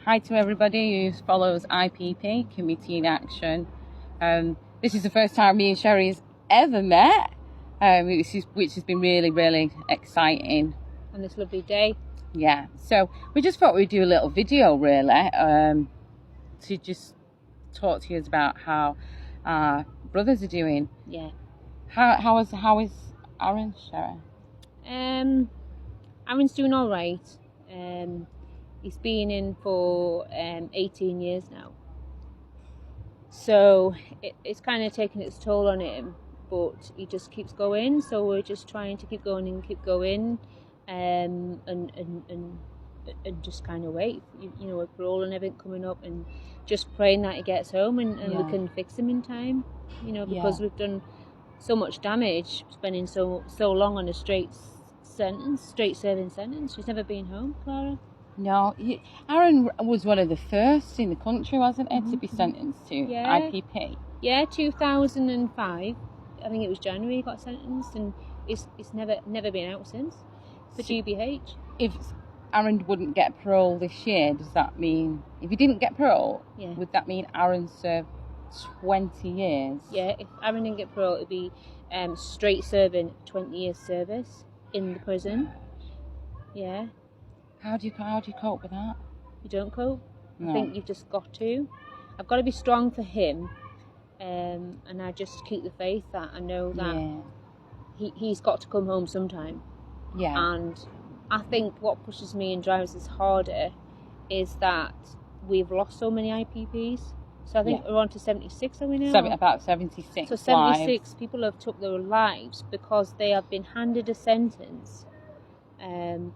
Hi to everybody who follows IPP, Committee in Action. This is the first time me and Cherrie has ever met, which has been really, really exciting. On this lovely day. Yeah, so we just thought we'd do a little video really, to just talk to you about how our brothers are doing. Yeah. How is Aaron, Cherrie? Aaron's doing all right. He's been in for 18 years now. So it's kind of taken its toll on him, but he just keeps going. So we're just trying to keep going and keep going, and just kind of wait. You know, with parole and everything coming up, and just praying that he gets home and we can fix him in time. You know, because we've done so much damage, spending so long on a straight serving sentence. He's never been home, Clara. No, Aaron was one of the first in the country, wasn't he, to be sentenced to IPP? Yeah, 2005. I think it was January he got sentenced, and he's never been out since for GBH. If Aaron wouldn't get parole this year, does that mean, if he didn't get parole, would that mean Aaron served 20 years? Yeah, if Aaron didn't get parole, it'd be straight serving 20 years service in the prison. Yeah. How do you cope with that? You don't cope. No. I think you've just got to. I've got to be strong for him, and I just keep the faith that I know that he's got to come home sometime. Yeah. And I think what pushes me and drives us harder is that we've lost so many IPPs. So I think we're on to 76, are we now? About 76. So 76 people have took their lives because they have been handed a sentence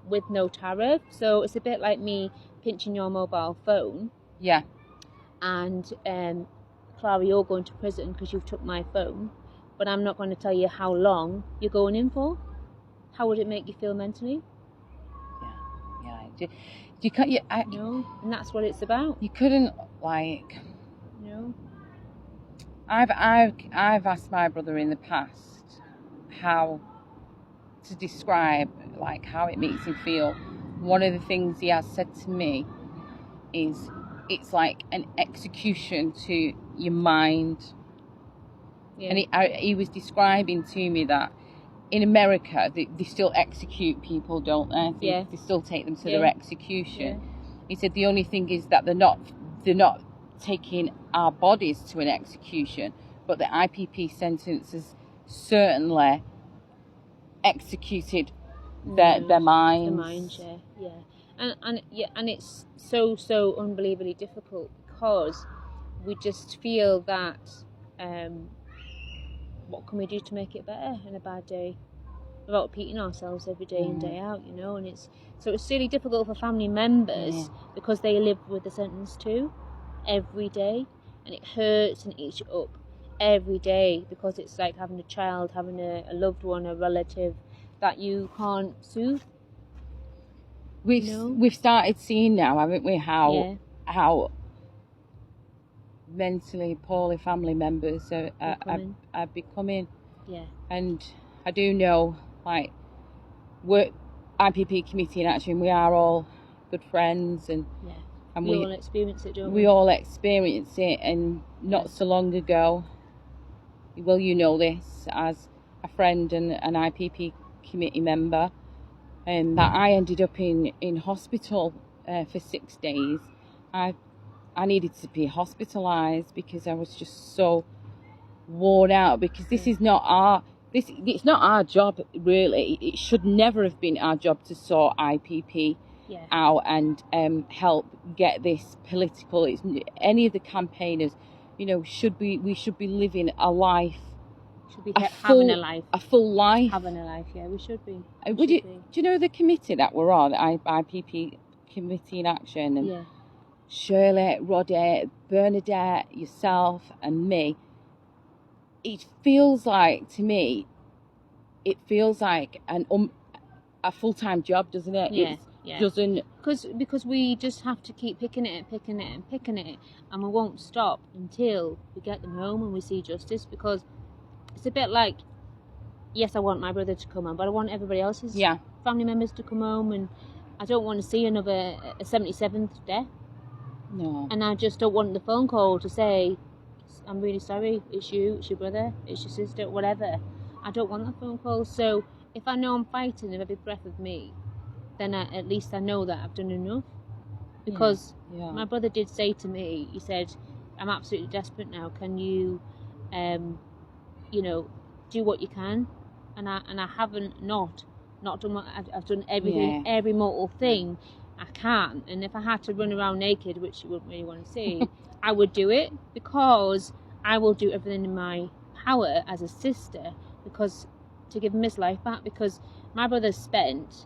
with no tariff. So it's a bit like me pinching your mobile phone. Yeah. And Clara, you're going to prison because you've took my phone, but I'm not going to tell you how long you're going in for. How would it make you feel mentally? Yeah. No, and that's what it's about. You couldn't No. I've asked my brother in the past how to describe how it makes him feel. One of the things he has said to me is it's like an execution to your mind. Yeah. And he was describing to me that in America they still execute people, don't they? They still take them to their execution. He said the only thing is that they're not taking our bodies to an execution, but the IPP sentences certainly executed their minds. The minds, and it's so unbelievably difficult because we just feel that what can we do to make it better in a bad day without repeating ourselves every day and day out, and it's really difficult for family members because they live with the sentence too every day, and it hurts and eats you up every day because it's like having a child, having a loved one, a relative that you can't soothe. We've started seeing now, haven't we, how mentally poorly family members are becoming. Yeah. And I do know, we're IPP Committee in Action, we are all good friends, and we all experience it, don't we? We all experience it, and not so long ago, well, you know this as a friend and an IPP committee member, and that I ended up in hospital for 6 days. I needed to be hospitalised because I was just so worn out, because it's not our job really. It should never have been our job to sort IPP out and help get this political. It's any of the campaigners, we should be living a life. Having a life. A full life. Having a life, we should be. Do you know the committee that we're on, the IPP Committee in Action, and Shirley, Roddy, Bernadette, yourself and me, it feels like, to me, a full-time job, doesn't it? Doesn't, because we just have to keep picking it, and we won't stop until we get them home and we see justice, because it's a bit like, yes, I want my brother to come home, but I want everybody else's family members to come home, and I don't want to see another 77th death. No. And I just don't want the phone call to say, I'm really sorry, it's you, it's your brother, it's your sister, whatever. I don't want that phone call. So if I know I'm fighting with every breath of me, then at least I know that I've done enough. Because my brother did say to me, he said, I'm absolutely desperate now. Can you, you know, do what you can? And I haven't not done what I've done everything, every mortal thing I can. And if I had to run around naked, which you wouldn't really want to see, I would do it, because I will do everything in my power as a sister, because to give him his life back, because my brother spent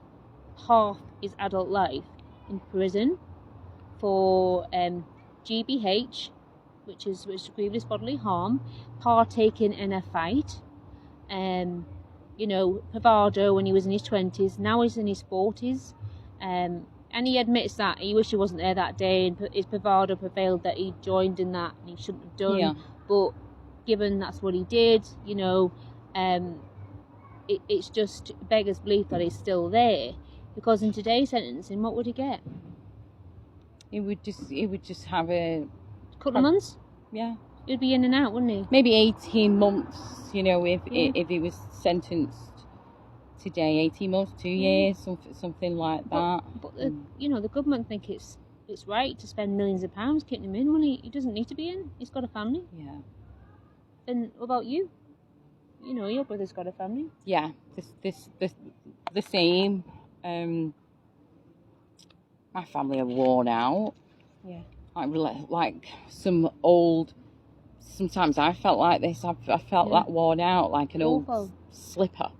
half his adult life in prison for GBH, which is grievous bodily harm, partaking in a fight, you know, bravado when he was in his 20s, now he's in his 40s, and he admits that he wished he wasn't there that day, and his bravado prevailed that he joined in that, and he shouldn't have done, but given that's what he did, you know, it's just beggars belief that he's still there, because in today's sentencing, what would he get? He would just have a couple of months. Yeah. He'd be in and out, wouldn't he? Maybe 18 months, you know, if he was sentenced today, 18 months, 2 years, something like that. But you know, the government think it's right to spend millions of pounds keeping him in when he doesn't need to be in. He's got a family. Yeah. And what about you? You know, your brother's got a family. Yeah, the same. My family are worn out. Yeah. Like some old. Sometimes I felt like this. I felt that worn out, like an old slipper.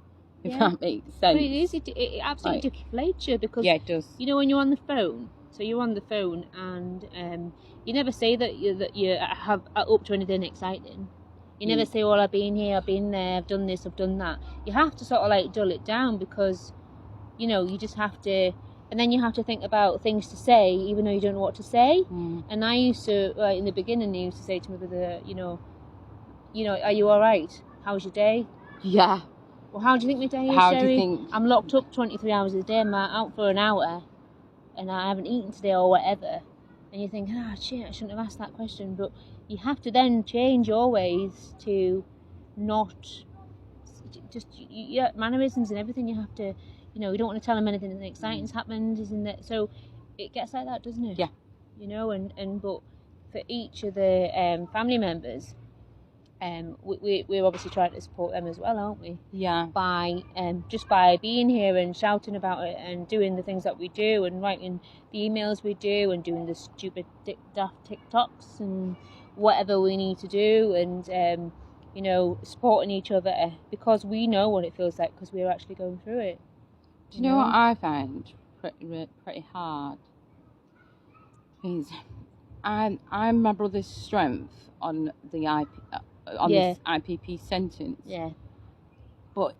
If that makes sense. But it is. It absolutely deflates you, because it does. You know, when you're on the phone. So you're on the phone, and you never say that you have are up to anything exciting. You never say, "Well, I've been here, I've been there, I've done this, I've done that." You have to sort of like dull it down, because, you know, you just have to. And then you have to think about things to say, even though you don't know what to say. And I used to, in the beginning, I used to say to my brother, you know, are you all right? How's your day? Yeah. Well, how do you think my day is, How Cherrie? do you think? I'm locked up 23 hours a day. I'm out for an hour, and I haven't eaten today or whatever. And you think, shit, I shouldn't have asked that question. But you have to then change your ways to not just mannerisms and everything. You have to. You know, you don't want to tell him anything exciting's happened, isn't it? So it gets like that, doesn't it? Yeah. You know, but for each of the family members, we're obviously trying to support them as well, aren't we? Yeah. By just by being here and shouting about it and doing the things that we do and writing the emails we do and doing the stupid daft TikToks and whatever we need to do, and you know, supporting each other, because we know what it feels like, because we're actually going through it. Do you know what I find pretty hard? Is I'm my brother's strength on the this IPP sentence. Yeah. But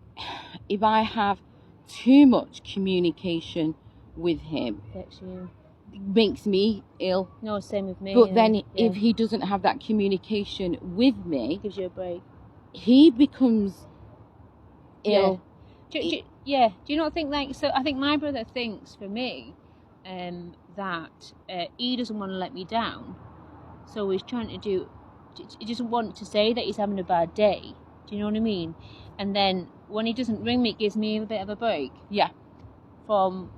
if I have too much communication with him, Affects you. it makes me ill. No, same with me. But then if he doesn't have that communication with me, gives you a break. He becomes ill. Do you not think, like, so I think my brother thinks, for me, that he doesn't want to let me down, so he's trying to he doesn't want to say that he's having a bad day, do you know what I mean? And then when he doesn't ring me, it gives me a bit of a break. Yeah. From,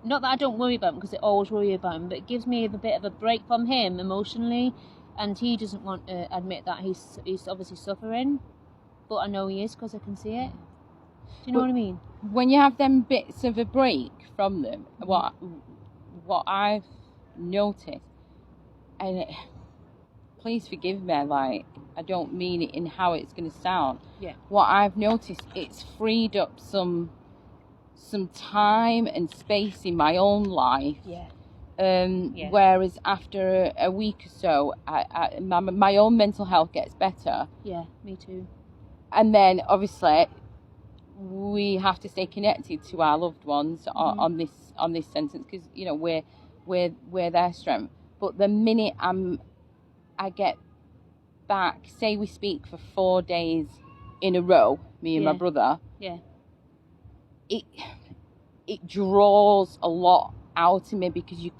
not that I don't worry about him, because I always worry about him, but it gives me a bit of a break from him emotionally, and he doesn't want to admit that he's obviously suffering, but I know he is, because I can see it. Do you know what I mean? When you have them bits of a break from them, what I've noticed, and please forgive me, like, I don't mean it in how it's going to sound. Yeah. What I've noticed, it's freed up some time and space in my own life. Yeah. Whereas after a week or so, my own mental health gets better. Yeah, me too. And then obviously we have to stay connected to our loved ones on this sentence, because, you know, we're their strength. But the minute I get back, say we speak for 4 days in a row, me and my brother, it draws a lot out of me, because you